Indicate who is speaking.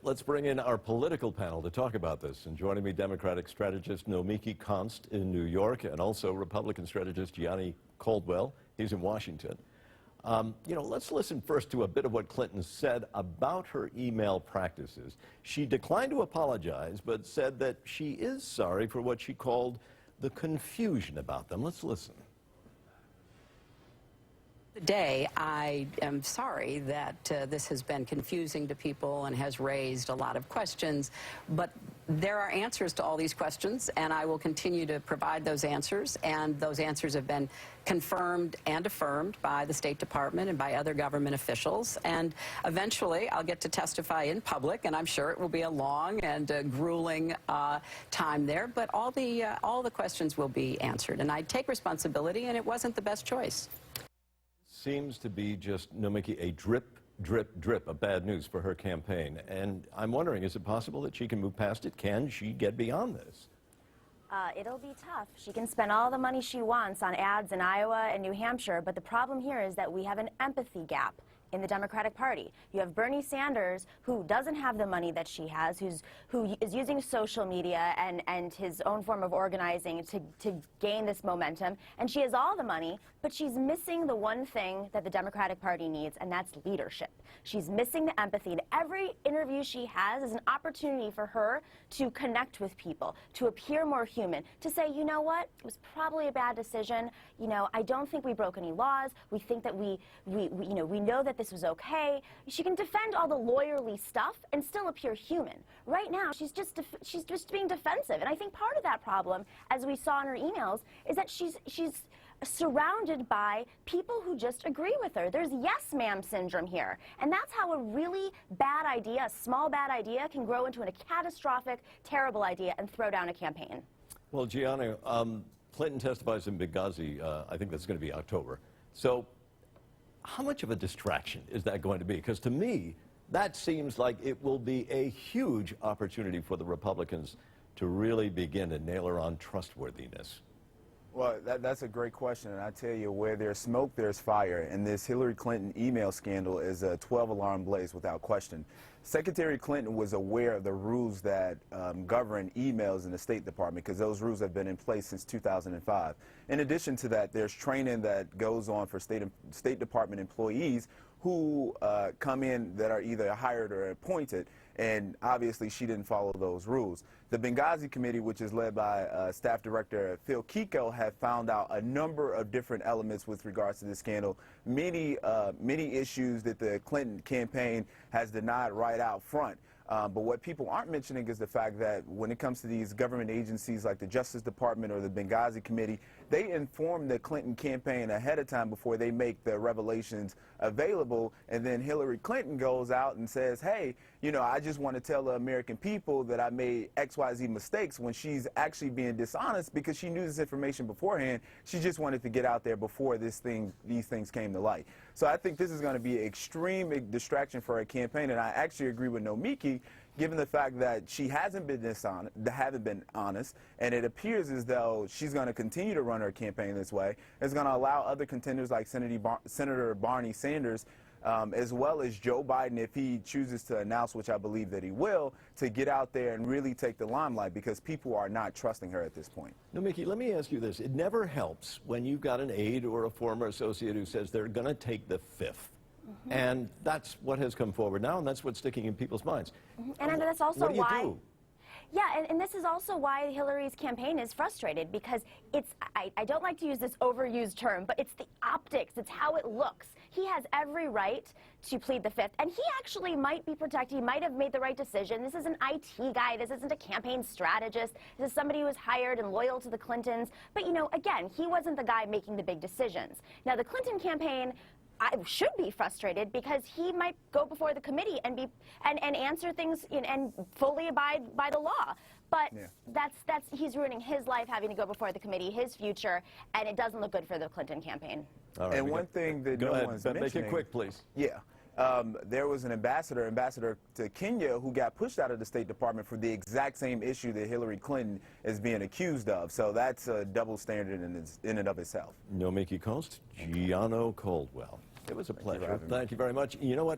Speaker 1: Let's bring in our political panel to talk about this. And joining me, Democratic strategist Nomiki Konst in New York, and also Republican strategist Gianni Caldwell. He's in Washington. Let's listen first to a bit of what Clinton said about her email practices. She declined to apologize, but said that she is sorry for what she called the confusion about them. Let's listen.
Speaker 2: Today, I am sorry that this has been confusing to people and has raised a lot of questions, but there are answers to all these questions, and I will continue to provide those answers, and those answers have been confirmed and affirmed by the State Department and by other government officials, and eventually I'll get to testify in public, and I'm sure it will be a long and grueling time there, but all the questions will be answered, and I take responsibility, and it wasn't the best choice.
Speaker 1: Seems to be just, Nomiki, a drip, drip, drip of bad news for her campaign. And I'm wondering, is it possible that she can move past it? Can she get beyond this?
Speaker 3: It'll be tough. She can spend all the money she wants on ads in Iowa and New Hampshire, but the problem here is that we have an empathy gap in the Democratic Party. You have Bernie Sanders, who doesn't have the money that she has, who is using social media and his own form of organizing to gain this momentum, and she has all the money, but she's missing the one thing that the Democratic Party needs, and that's leadership. She's missing the empathy, and every interview she has is an opportunity for her to connect with people, to appear more human, to say, you know what, it was probably a bad decision, I don't think we broke any laws, we think that we know that this was okay. She can defend all the lawyerly stuff and still appear human. Right now, she's just being defensive, and I think part of that problem, as we saw in her emails, is that she's surrounded by people who just agree with her. There's yes ma'am syndrome here, and that's how a really bad idea, a small bad idea, can grow into a catastrophic, terrible idea and throw down a campaign.
Speaker 1: Well, Gianni, Clinton testifies in Benghazi. I think that's going to be October. So how much of a distraction is that going to be? Because to me, that seems like it will be a huge opportunity for the Republicans to really begin to nail her on trustworthiness.
Speaker 4: Well, that's a great question, and I tell you, where there's smoke, there's fire, and this Hillary Clinton email scandal is a 12-alarm blaze without question. Secretary Clinton was aware of the rules that govern emails in the State Department, because those rules have been in place since 2005. In addition to that, there's training that goes on for State Department employees who come in that are either hired or appointed, and obviously she didn't follow those rules. The Benghazi Committee, which is led by Staff Director Phil Kiko, have found out a number of different elements with regards to this scandal, many issues that the Clinton campaign has denied right out front. But what people aren't mentioning is the fact that when it comes to these government agencies like the Justice Department or the Benghazi Committee, they inform the Clinton campaign ahead of time before they make the revelations available, and then Hillary Clinton goes out and says, hey, I just want to tell the American people that I made XYZ mistakes, when she's actually being dishonest because she knew this information beforehand. She just wanted to get out there before these things came to light. So I think this is going to be an extreme distraction for her campaign, and I actually agree with Nomiki, given the fact that she hasn't been honest, and it appears as though she's going to continue to run her campaign this way. It's going to allow other contenders like Senator Bernie Sanders, as well as Joe Biden, if he chooses to announce, which I believe that he will, to get out there and really take the limelight, because people are not trusting her at this point.
Speaker 1: Nomiki, let me ask you this. It never helps when you've got an aide or a former associate who says they're going to take the fifth. Mm-hmm. And that's what has come forward now, and that's what's sticking in people's minds.
Speaker 3: Mm-hmm. And that's also
Speaker 1: what do you do?
Speaker 3: Yeah, and this is also why Hillary's campaign is frustrated, because I don't like to use this overused term, but it's the optics, it's how it looks. He has every right to plead the fifth, and he actually might be protected, he might have made the right decision. This is an IT guy, this isn't a campaign strategist, this is somebody who was hired and loyal to the Clintons, but again, he wasn't the guy making the big decisions. Now, the Clinton campaign should be frustrated, because he might go before the committee and answer things and fully abide by the law. But yeah, he's ruining his life having to go before the committee, his future, and it doesn't look good for the Clinton campaign.
Speaker 4: All right, and one thing that no one's mentioning.
Speaker 1: Make it quick, please.
Speaker 4: Yeah. There was an ambassador to Kenya, who got pushed out of the State Department for the exact same issue that Hillary Clinton is being accused of. So that's a double standard in and of itself.
Speaker 1: Nomiki Konst, Gianni Caldwell. It was a pleasure. Thank you very much. You know what?